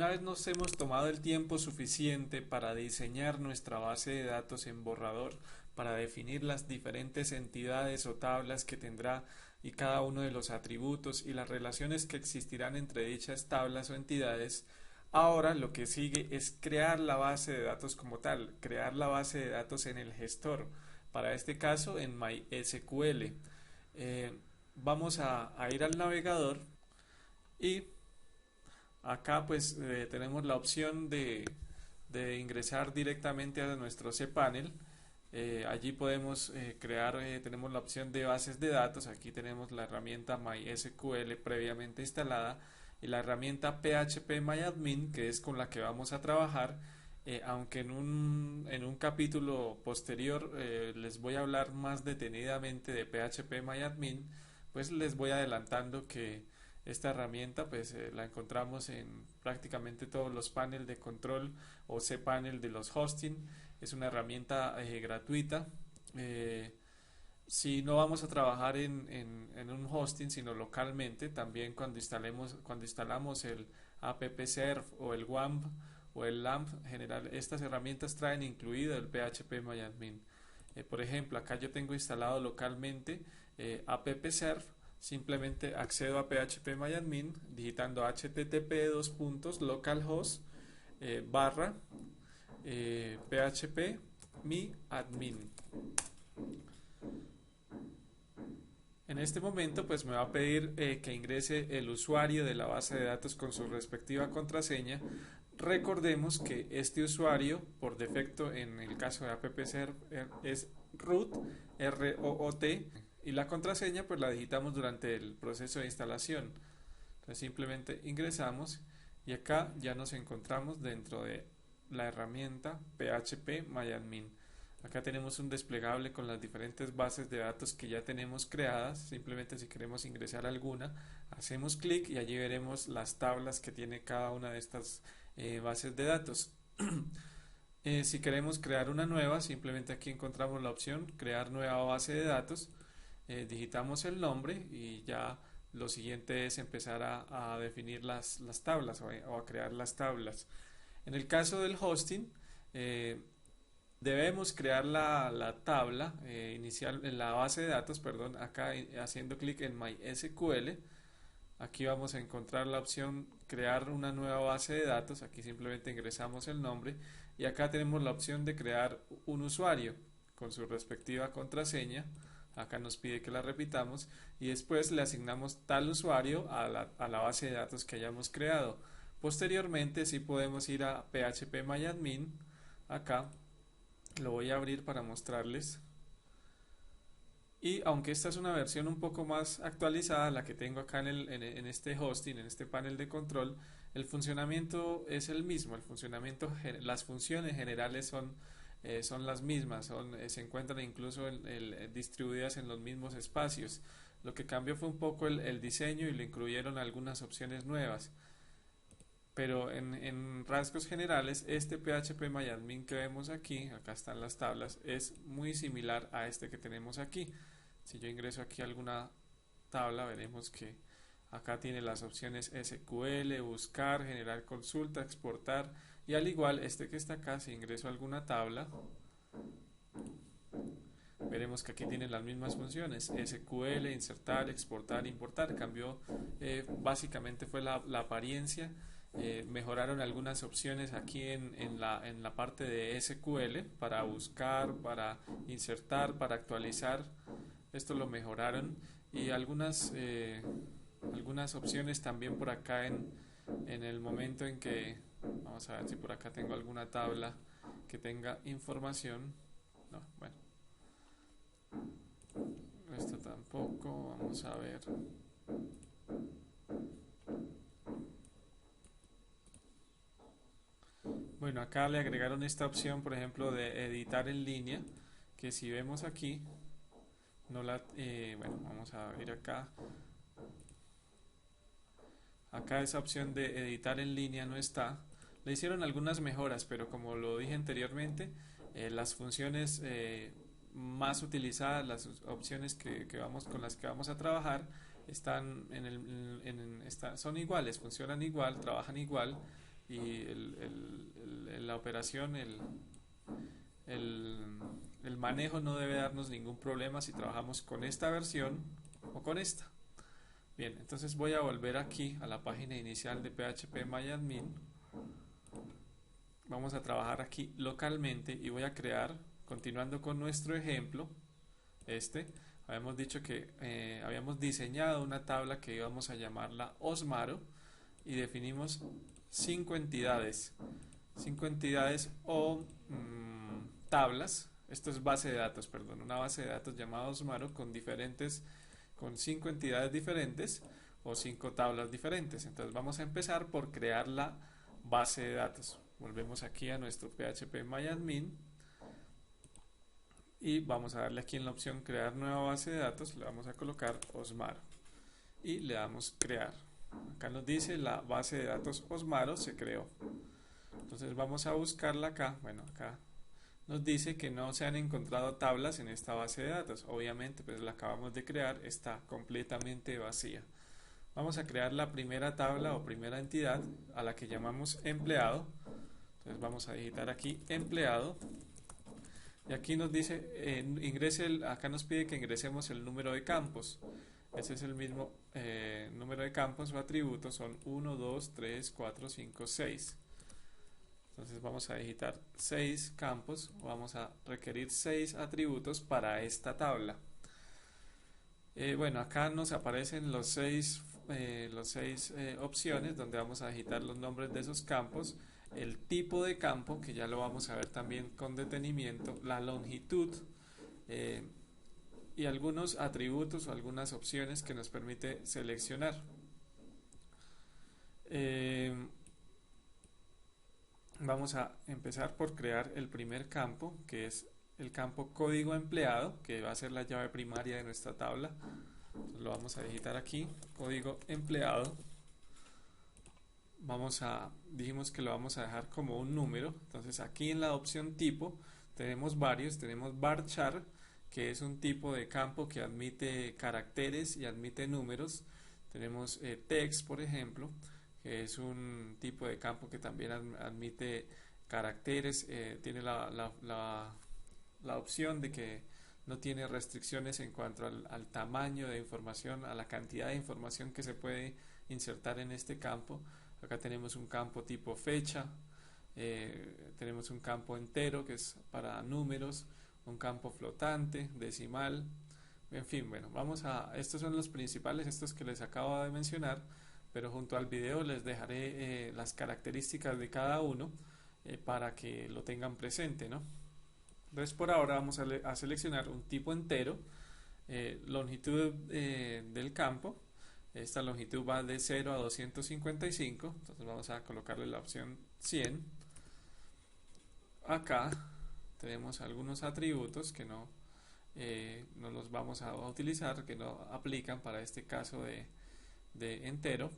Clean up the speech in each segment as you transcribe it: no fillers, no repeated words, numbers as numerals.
Una vez nos hemos tomado el tiempo suficiente para diseñar nuestra base de datos en borrador, para definir las diferentes entidades o tablas que tendrá y cada uno de los atributos y las relaciones que existirán entre dichas tablas o entidades, ahora lo que sigue es crear la base de datos como tal, crear la base de datos en el gestor, para este caso en MySQL. Eh, Vamos a ir al navegador y acá pues tenemos la opción de ingresar directamente a nuestro cPanel. Allí podemos crear, tenemos la opción de bases de datos, aquí tenemos la herramienta MySQL previamente instalada y la herramienta PHP que es con la que vamos a trabajar, aunque en un capítulo posterior les voy a hablar más detenidamente de PHP pues les voy adelantando que esta herramienta pues la encontramos en prácticamente todos los paneles de control o cPanel de los hosting. Es una herramienta gratuita. Eh, si no vamos a trabajar en un hosting, sino localmente, también cuando instalamos el appserv o el WAMP o el LAMP, general, estas herramientas traen incluido el PHP. Por ejemplo, acá yo tengo instalado localmente appserv. Simplemente accedo a phpMyAdmin digitando http://localhost barra php mi admin. En este momento pues me va a pedir que ingrese el usuario de la base de datos con su respectiva contraseña. Recordemos que este usuario por defecto en el caso de appserv es root, R-O-O-T, y la contraseña pues la digitamos durante el proceso de instalación. Entonces simplemente ingresamos y acá ya nos encontramos dentro de la herramienta phpMyAdmin. Acá tenemos un desplegable con las diferentes bases de datos que ya tenemos creadas. Simplemente si queremos ingresar alguna, hacemos clic y allí veremos las tablas que tiene cada una de estas bases de datos. Si queremos crear una nueva, simplemente aquí encontramos la opción crear nueva base de datos. Digitamos el nombre y ya lo siguiente es empezar a definir las tablas o a crear las tablas. En el caso del hosting, debemos crear la tabla inicial, en la base de datos, perdón, acá haciendo clic en MySQL. Aquí vamos a encontrar la opción crear una nueva base de datos. Aquí simplemente ingresamos el nombre y acá tenemos la opción de crear un usuario con su respectiva contraseña. Acá nos pide que la repitamos y después le asignamos tal usuario a la base de datos que hayamos creado. Posteriormente sí podemos ir a phpMyAdmin. Acá lo voy a abrir para mostrarles. Y aunque esta es una versión un poco más actualizada, la que tengo acá en este hosting, en este panel de control, el funcionamiento es el mismo. Las funciones generales son las mismas, se encuentran incluso distribuidas en los mismos espacios. Lo que cambió fue un poco el diseño y le incluyeron algunas opciones nuevas. Pero en rasgos generales, este phpMyAdmin que vemos aquí, acá están las tablas, es muy similar a este que tenemos aquí. Si yo ingreso aquí a alguna tabla, veremos que acá tiene las opciones SQL, buscar, generar consulta, exportar, y al igual este que está acá, si ingreso a alguna tabla, veremos que aquí tiene las mismas funciones: SQL, insertar, exportar, importar. Cambió, básicamente fue la apariencia. Mejoraron algunas opciones aquí en la parte de SQL para buscar, para insertar, para actualizar. Esto lo mejoraron y algunas opciones también por acá en el momento en que, vamos a ver si por acá tengo alguna tabla que tenga información. No, bueno, esto tampoco. Vamos a ver. Bueno, acá le agregaron esta opción, por ejemplo, de editar en línea, que si vemos aquí, no bueno, vamos a ir acá. Acá esa opción de editar en línea no está. Le hicieron algunas mejoras, pero como lo dije anteriormente, las funciones más utilizadas, las opciones con las que vamos a trabajar, están son iguales, funcionan igual, trabajan igual y la operación, el manejo no debe darnos ningún problema si trabajamos con esta versión o con esta. Bien, entonces voy a volver aquí a la página inicial de PHP Vamos a trabajar aquí localmente y voy a crear, continuando con nuestro ejemplo, habíamos dicho que habíamos diseñado una tabla que íbamos a llamarla Osmaro y definimos 5 entidades o tablas. Esto es base de datos, perdón, una base de datos llamada Osmaro con 5 entidades diferentes o 5 tablas diferentes. Entonces vamos a empezar por crear la base de datos. Volvemos aquí a nuestro PHP y vamos a darle aquí en la opción crear nueva base de datos, le vamos a colocar Osmaro y le damos crear. Acá nos dice la base de datos Osmaro se creó. Entonces vamos a buscarla acá. Bueno, acá nos dice que no se han encontrado tablas en esta base de datos. Obviamente, pues la acabamos de crear, está completamente vacía. Vamos a crear la primera tabla o primera entidad a la que llamamos empleado. Entonces vamos a digitar aquí empleado. Y aquí nos dice, acá nos pide que ingresemos el número de campos. Ese es el mismo número de campos o atributos, son 1, 2, 3, 4, 5, 6. Entonces vamos a digitar 6 campos, o vamos a requerir 6 atributos para esta tabla. Bueno, acá nos aparecen los seis opciones donde vamos a digitar los nombres de esos campos, el tipo de campo, que ya lo vamos a ver también con detenimiento, la longitud y algunos atributos o algunas opciones que nos permite seleccionar. Vamos a empezar por crear el primer campo, que es el campo código empleado, que va a ser la llave primaria de nuestra tabla. Entonces lo vamos a digitar aquí, código empleado. Dijimos que lo vamos a dejar como un número. Entonces aquí en la opción tipo tenemos varios. Tenemos varchar, que es un tipo de campo que admite caracteres y admite números. Tenemos text, por ejemplo, que es un tipo de campo que también admite caracteres. Tiene la opción de que no tiene restricciones en cuanto al tamaño de información, a la cantidad de información que se puede insertar en este campo. Acá tenemos un campo tipo fecha, tenemos un campo entero que es para números, un campo flotante, decimal, en fin, bueno, estos son los principales, estos que les acabo de mencionar, pero junto al video les dejaré las características de cada uno para que lo tengan presente, ¿no? Entonces por ahora vamos a seleccionar un tipo entero, longitud del campo. Esta longitud va de 0 a 255, entonces vamos a colocarle la opción 100. Acá tenemos algunos atributos que no los vamos a utilizar, que no aplican para este caso de entero.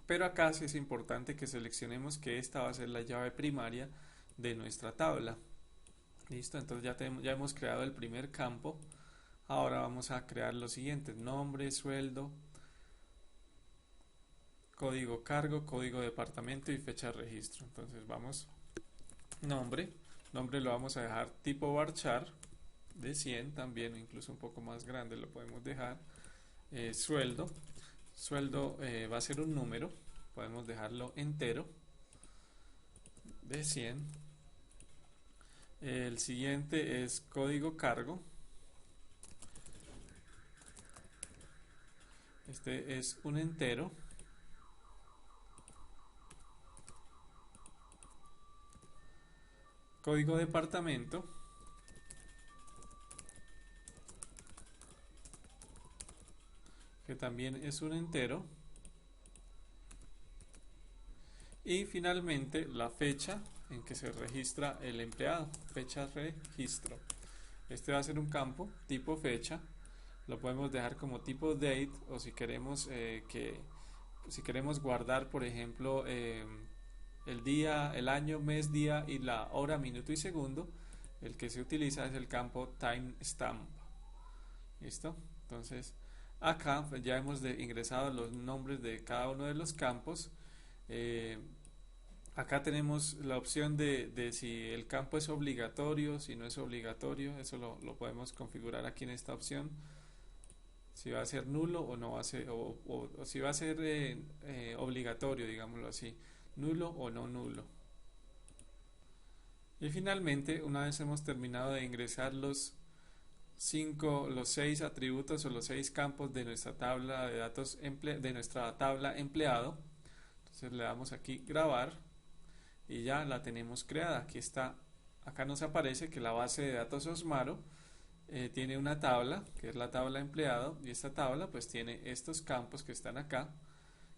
Pero acá sí es importante que seleccionemos que esta va a ser la llave primaria de nuestra tabla. Listo, entonces ya hemos creado el primer campo. Ahora vamos a crear los siguientes: nombre, sueldo, código cargo, código departamento y fecha de registro. Entonces nombre lo vamos a dejar tipo varchar de 100 también, o incluso un poco más grande lo podemos dejar. Sueldo va a ser un número, podemos dejarlo entero de 100. El siguiente es código cargo. Este es un entero. Código departamento. Que también es un entero. Y finalmente la fecha en que se registra el empleado, fecha registro. Este va a ser un campo tipo fecha, lo podemos dejar como tipo date, o si queremos guardar, por ejemplo, el día, el año, mes, día y la hora, minuto y segundo, el que se utiliza es el campo timestamp. ¿Listo? Entonces acá pues, ya hemos ingresado los nombres de cada uno de los campos. Acá tenemos la opción de si el campo es obligatorio, si no es obligatorio, eso lo podemos configurar aquí en esta opción, si va a ser nulo o no va a ser, o si va a ser obligatorio, digámoslo así, nulo o no nulo. Y finalmente, una vez hemos terminado de ingresar los 6 atributos o los 6 campos de nuestra tabla de datos de nuestra tabla empleado, entonces le damos aquí grabar y ya la tenemos creada. Aquí está, acá nos aparece que la base de datos Osmaro tiene una tabla, que es la tabla empleado, y esta tabla pues tiene estos campos que están acá,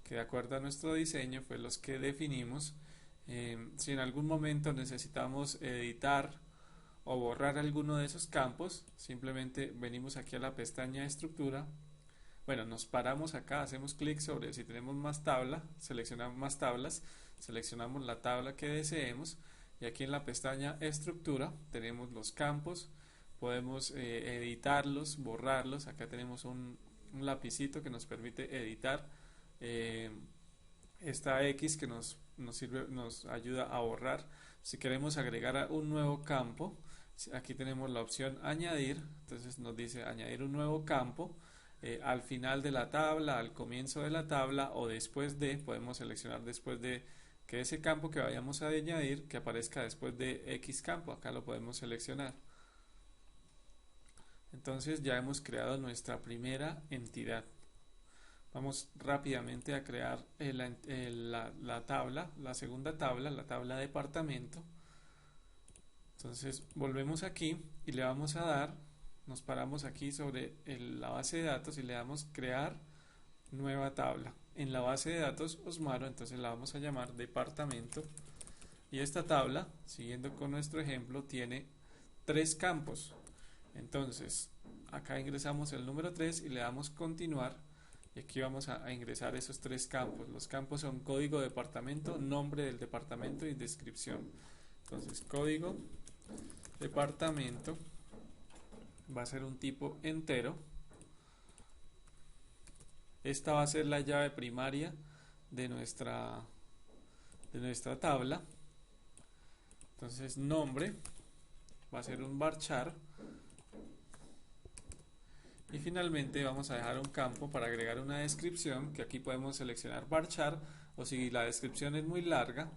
que de acuerdo a nuestro diseño fue los que definimos. Si en algún momento necesitamos editar o borrar alguno de esos campos, simplemente venimos aquí a la pestaña estructura. Bueno, nos paramos acá, hacemos clic sobre si tenemos más tabla, seleccionamos más tablas, seleccionamos la tabla que deseemos y aquí en la pestaña estructura tenemos los campos, podemos editarlos, borrarlos. Acá tenemos un lapicito que nos permite editar esta X que nos ayuda a borrar. Si queremos agregar un nuevo campo, aquí tenemos la opción añadir, entonces nos dice añadir un nuevo campo al final de la tabla, al comienzo de la tabla o después de, podemos seleccionar después de que ese campo que vayamos a añadir que aparezca después de X campo, acá lo podemos seleccionar. Entonces ya hemos creado nuestra primera entidad. Vamos rápidamente a crear la tabla, la segunda tabla, la tabla departamento. Entonces volvemos aquí y le vamos a dar, nos paramos aquí sobre la base de datos y le damos crear nueva tabla. En la base de datos Osmaro, entonces la vamos a llamar departamento. Y esta tabla, siguiendo con nuestro ejemplo, tiene 3 campos. Entonces acá ingresamos el número 3 y le damos continuar. Y aquí vamos a ingresar esos 3 campos. Los campos son código departamento, nombre del departamento y descripción. Entonces código departamento va a ser un tipo entero. Esta va a ser la llave primaria de nuestra tabla. Entonces nombre va a ser un varchar. Y finalmente vamos a dejar un campo para agregar una descripción, que aquí podemos seleccionar varchar, o si la descripción es muy larga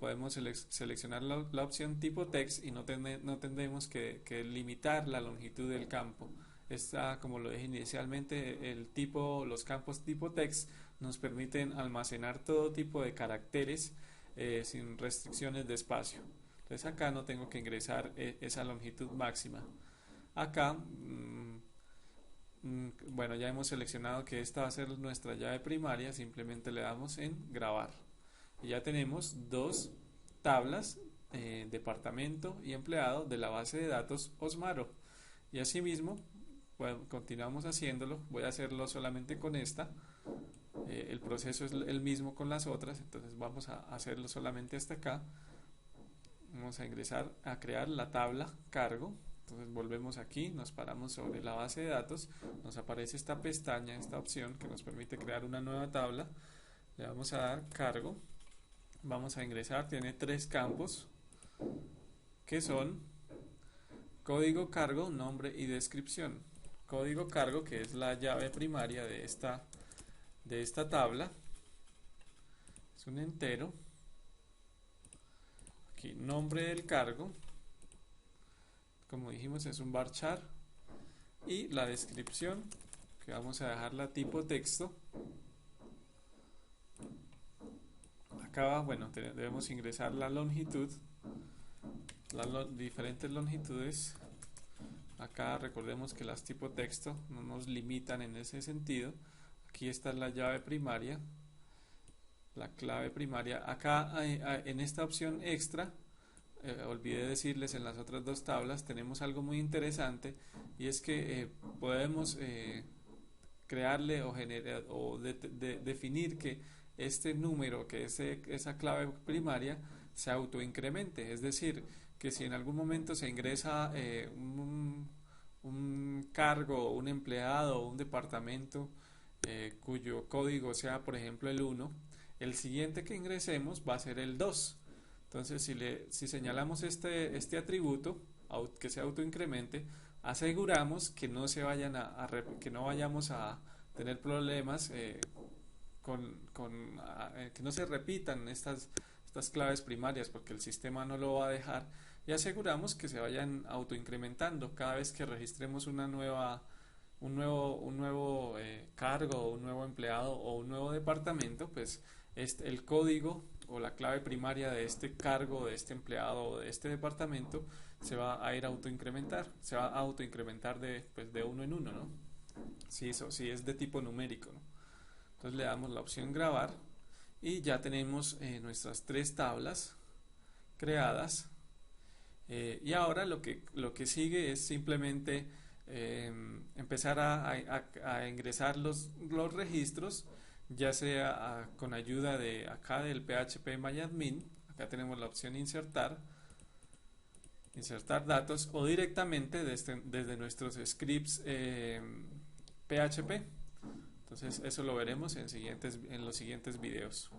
podemos seleccionar la opción tipo text y no tendremos que limitar la longitud del campo. Esta, como lo dije inicialmente, los campos tipo text nos permiten almacenar todo tipo de caracteres sin restricciones de espacio. Entonces acá no tengo que ingresar esa longitud máxima. Acá bueno, ya hemos seleccionado que esta va a ser nuestra llave primaria, simplemente le damos en grabar y ya tenemos 2 tablas, departamento y empleado de la base de datos Osmaro. Y asimismo, bueno, continuamos haciéndolo, voy a hacerlo solamente con esta, el proceso es el mismo con las otras, entonces vamos a hacerlo solamente hasta acá. Vamos a ingresar a crear la tabla cargo. Entonces volvemos aquí, nos paramos sobre la base de datos, nos aparece esta pestaña, esta opción que nos permite crear una nueva tabla. Le vamos a dar cargo, vamos a ingresar, tiene 3 campos que son código cargo, nombre y descripción. Código cargo, que es la llave primaria de esta tabla, es un entero. Aquí nombre del cargo, como dijimos es un varchar, y la descripción que vamos a dejarla tipo texto. Acá, bueno, debemos ingresar la longitud, las diferentes longitudes. Acá recordemos que las tipo texto no nos limitan en ese sentido. Aquí está la llave primaria, la clave primaria. Acá en esta opción extra, olvidé decirles, en las otras 2 tablas tenemos algo muy interesante, y es que podemos crearle o generar o definir que este número, que esa clave primaria, se autoincremente. Es decir, que si en algún momento se ingresa un cargo, un empleado o un departamento cuyo código sea por ejemplo el 1, el siguiente que ingresemos va a ser el 2. Entonces, si señalamos este atributo, que se autoincremente, aseguramos que no se vayan que no vayamos a tener problemas que no se repitan estas claves primarias, porque el sistema no lo va a dejar, y aseguramos que se vayan autoincrementando cada vez que registremos un nuevo cargo, un nuevo empleado o un nuevo departamento. Pues el código o la clave primaria de este cargo, de este empleado o de este departamento se va a ir a autoincrementar, se va a autoincrementar de uno en uno, ¿no? Si es de tipo numérico, ¿no? Entonces le damos la opción grabar y ya tenemos nuestras tres tablas creadas. Y ahora lo que sigue es simplemente empezar a ingresar los registros, ya sea con ayuda de acá del phpMyAdmin. Acá tenemos la opción insertar datos, o directamente desde nuestros scripts PHP. Entonces eso lo veremos en los siguientes videos.